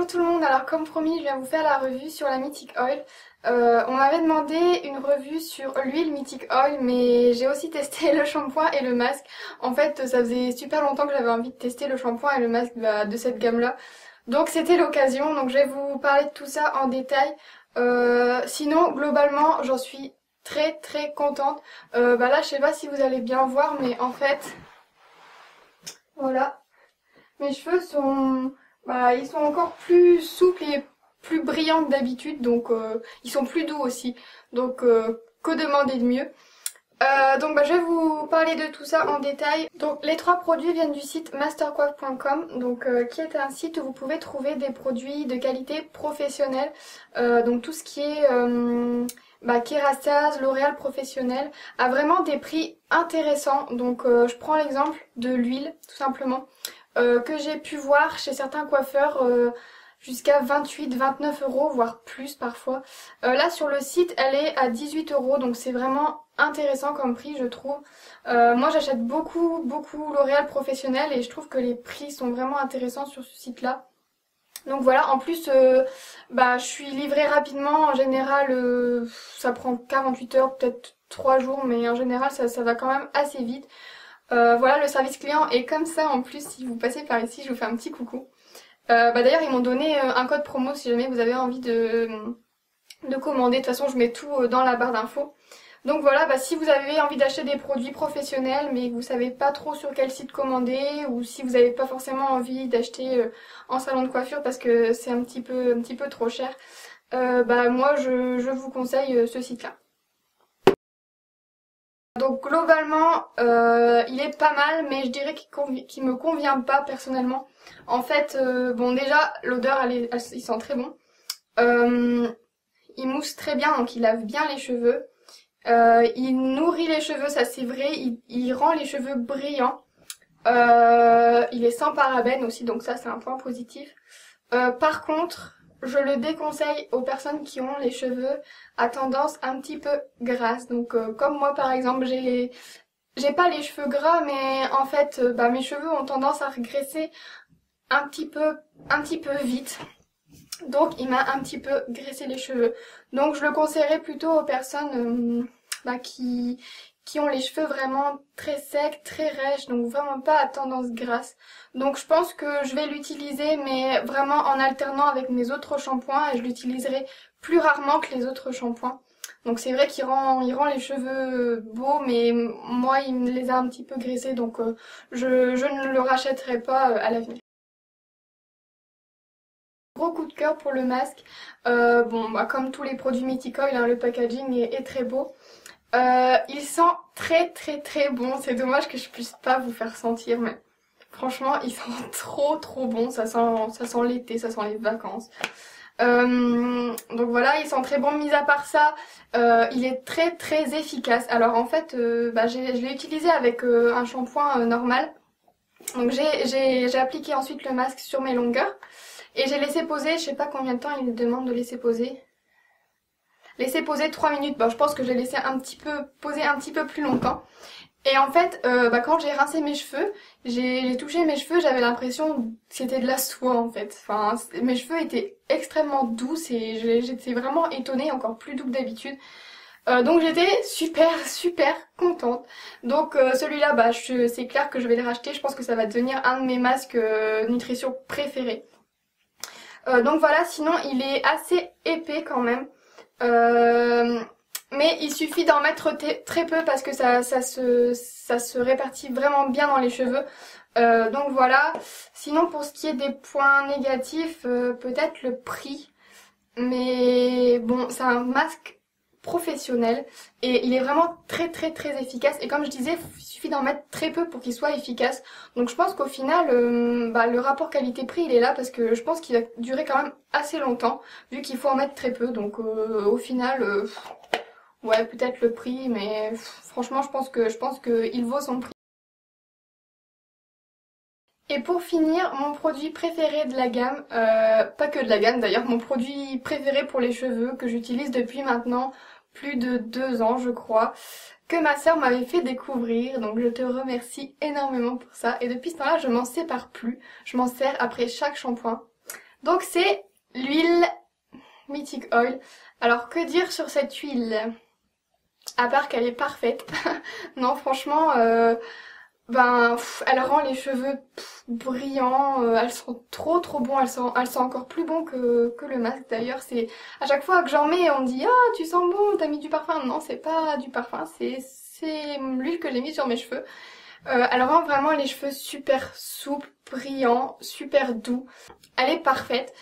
Bonjour tout le monde, alors comme promis je viens vous faire la revue sur la Mythic Oil. On m'avait demandé une revue sur l'huile Mythic Oil mais j'ai aussi testé le shampoing et le masque. En fait ça faisait super longtemps que j'avais envie de tester le shampoing et le masque de cette gamme là. Donc c'était l'occasion, donc je vais vous parler de tout ça en détail. Sinon globalement j'en suis très contente. Là je sais pas si vous allez bien voir mais en fait voilà, mes cheveux sont... ils sont encore plus souples et plus brillants que d'habitude, donc ils sont plus doux aussi. Donc que demander de mieux. Je vais vous parler de tout ça en détail. Donc les trois produits viennent du site mastercoif.com, donc qui est un site où vous pouvez trouver des produits de qualité professionnelle. Donc tout ce qui est Kérastase, L'Oréal Professionnel, a vraiment des prix intéressants. Donc je prends l'exemple de l'huile tout simplement. Que j'ai pu voir chez certains coiffeurs jusqu'à 28-29 euros, voire plus parfois. Là sur le site elle est à 18 euros, donc c'est vraiment intéressant comme prix je trouve. Moi j'achète beaucoup L'Oréal Professionnel et je trouve que les prix sont vraiment intéressants sur ce site là. Donc voilà, en plus je suis livrée rapidement, en général ça prend 48 heures, peut-être 3 jours, mais en général ça va quand même assez vite. Voilà, le service client est comme ça en plus. Si vous passez par ici je vous fais un petit coucou. D'ailleurs ils m'ont donné un code promo si jamais vous avez envie de commander. De toute façon je mets tout dans la barre d'infos. Donc voilà, si vous avez envie d'acheter des produits professionnels mais que vous savez pas trop sur quel site commander, ou si vous n'avez pas forcément envie d'acheter en salon de coiffure parce que c'est un petit peu trop cher, moi je vous conseille ce site là. Donc globalement il est pas mal, mais je dirais qu'il me convient pas personnellement. En fait déjà l'odeur il sent très bon. Il mousse très bien, donc il lave bien les cheveux. Il nourrit les cheveux, ça c'est vrai, il rend les cheveux brillants. Il est sans parabènes aussi, donc ça c'est un point positif. Par contre, je le déconseille aux personnes qui ont les cheveux à tendance un petit peu grasse. Donc comme moi par exemple, j'ai pas les cheveux gras, mais en fait mes cheveux ont tendance à regresser un petit peu vite. Donc il m'a un petit peu graissé les cheveux. Donc je le conseillerais plutôt aux personnes qui ont les cheveux vraiment très secs, très rêches, donc vraiment pas à tendance grasse. Donc je pense que je vais l'utiliser, mais vraiment en alternant avec mes autres shampoings, et je l'utiliserai plus rarement que les autres shampoings. Donc c'est vrai qu'il rend les cheveux beaux, mais moi il me les a un petit peu graissés, donc je ne le rachèterai pas à l'avenir. Gros coup de cœur pour le masque. Comme tous les produits Mythic Oil, le packaging est très beau. Il sent très bon. C'est dommage que je puisse pas vous faire sentir, mais franchement il sent trop bon. Ça sent l'été, ça sent les vacances. Donc voilà, il sent très bon. Mis à part ça, il est très efficace. Alors en fait je l'ai utilisé avec un shampoing normal. Donc j'ai appliqué ensuite le masque sur mes longueurs et j'ai laissé poser, je sais pas combien de temps il demande de laisser poser. Laisser poser 3 minutes, je pense que j'ai laissé poser un petit peu plus longtemps. Et en fait, quand j'ai rincé mes cheveux, j'ai touché mes cheveux, j'avais l'impression que c'était de la soie en fait. Enfin, mes cheveux étaient extrêmement doux et j'étais vraiment étonnée, encore plus doux que d'habitude. Donc j'étais super contente. Donc celui-là, c'est clair que je vais le racheter. Je pense que ça va devenir un de mes masques nutrition préférés. Donc voilà, sinon il est assez épais quand même. Mais il suffit d'en mettre très peu parce que ça se répartit vraiment bien dans les cheveux. Donc voilà. Sinon pour ce qui est des points négatifs, peut-être le prix. Mais bon, c'est un masque professionnel et il est vraiment très efficace. Et comme je disais, il suffit d'en mettre très peu pour qu'il soit efficace. Donc je pense qu'au final le rapport qualité-prix il est là parce que je pense qu'il va durer quand même assez longtemps vu qu'il faut en mettre très peu. Donc au final ouais, peut-être le prix, mais franchement je pense que il vaut son prix. Et pour finir, mon produit préféré de la gamme, pas que de la gamme d'ailleurs, mon produit préféré pour les cheveux que j'utilise depuis maintenant plus de 2 ans je crois, que ma sœur m'avait fait découvrir, donc je te remercie énormément pour ça. Et depuis ce temps-là je m'en sépare plus, je m'en sers après chaque shampoing. Donc c'est l'huile Mythic Oil. Alors que dire sur cette huile? À part qu'elle est parfaite. Non franchement, elle rend les cheveux brillants, elles sont trop bon, elles sont encore plus bon que le masque d'ailleurs. C'est à chaque fois que j'en mets on me dit ah tu sens bon, t'as mis du parfum. Non c'est pas du parfum, c'est l'huile que j'ai mis sur mes cheveux. Elle rend vraiment les cheveux super souples, brillants, super doux. Elle est parfaite.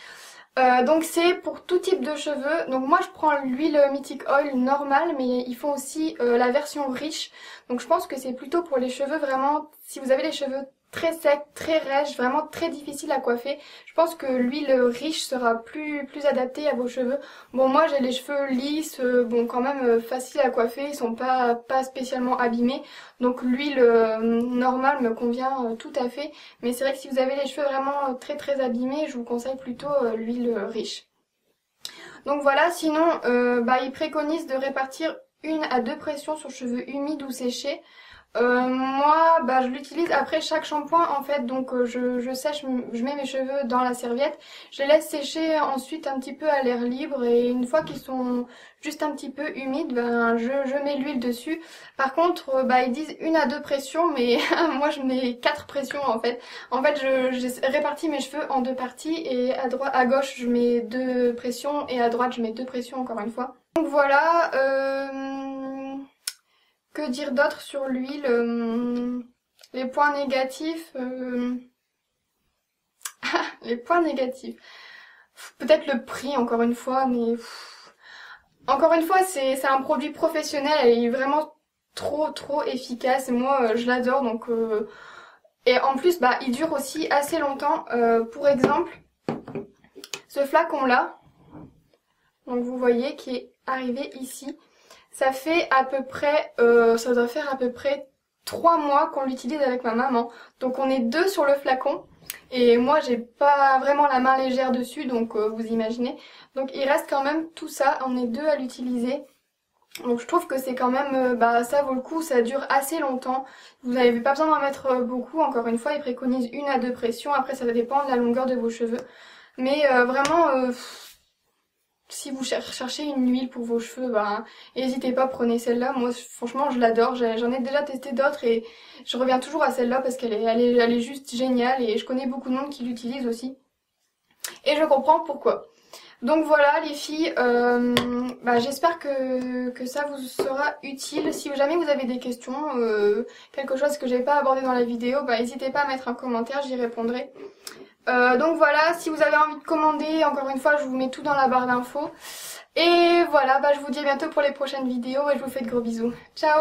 Donc c'est pour tout type de cheveux. Donc moi je prends l'huile Mythic Oil normale, mais ils font aussi la version riche. Donc je pense que c'est plutôt pour les cheveux vraiment, si vous avez les cheveux très secs, très rêches, vraiment très difficiles à coiffer, je pense que l'huile riche sera plus adaptée à vos cheveux. Bon moi j'ai les cheveux lisses, bon quand même faciles à coiffer, ils sont pas spécialement abîmés. Donc l'huile normale me convient tout à fait. Mais c'est vrai que si vous avez les cheveux vraiment très abîmés, je vous conseille plutôt l'huile riche. Donc voilà, sinon ils préconisent de répartir 1 à 2 pressions sur cheveux humides ou séchés. Moi je l'utilise après chaque shampoing en fait, donc je sèche, je mets mes cheveux dans la serviette, je les laisse sécher ensuite un petit peu à l'air libre et une fois qu'ils sont juste un petit peu humides, je mets l'huile dessus. Par contre ils disent 1 à 2 pressions, mais moi je mets 4 pressions en fait. En fait je répartis mes cheveux en 2 parties et à gauche je mets 2 pressions et à droite je mets 2 pressions encore une fois. Donc voilà, que dire d'autre sur l'huile? Les points négatifs. Les points négatifs. Peut-être le prix encore une fois, mais encore une fois c'est un produit professionnel, elle est vraiment trop efficace et moi je l'adore donc et en plus il dure aussi assez longtemps. Pour exemple, ce flacon là, donc vous voyez qui est arrivé ici. Ça fait à peu près, ça doit faire à peu près 3 mois qu'on l'utilise avec ma maman. Donc on est 2 sur le flacon. Et moi j'ai pas vraiment la main légère dessus, donc vous imaginez. Donc il reste quand même tout ça, on est 2 à l'utiliser. Donc je trouve que c'est quand même, ça vaut le coup, ça dure assez longtemps. Vous n'avez pas besoin d'en mettre beaucoup, encore une fois ils préconisent 1 à 2 pressions. Après ça va dépendre de la longueur de vos cheveux. Mais vraiment... si vous cherchez une huile pour vos cheveux, n'hésitez pas, prenez celle-là. Moi, franchement, je l'adore. J'en ai déjà testé d'autres et je reviens toujours à celle-là parce qu'elle est juste géniale et je connais beaucoup de monde qui l'utilise aussi. Et je comprends pourquoi. Donc voilà les filles, j'espère que ça vous sera utile. Si jamais vous avez des questions, quelque chose que j'ai pas abordé dans la vidéo, n'hésitez pas à mettre un commentaire, j'y répondrai. Donc voilà, si vous avez envie de commander, encore une fois je vous mets tout dans la barre d'infos. Et voilà, je vous dis à bientôt pour les prochaines vidéos et je vous fais de gros bisous. Ciao!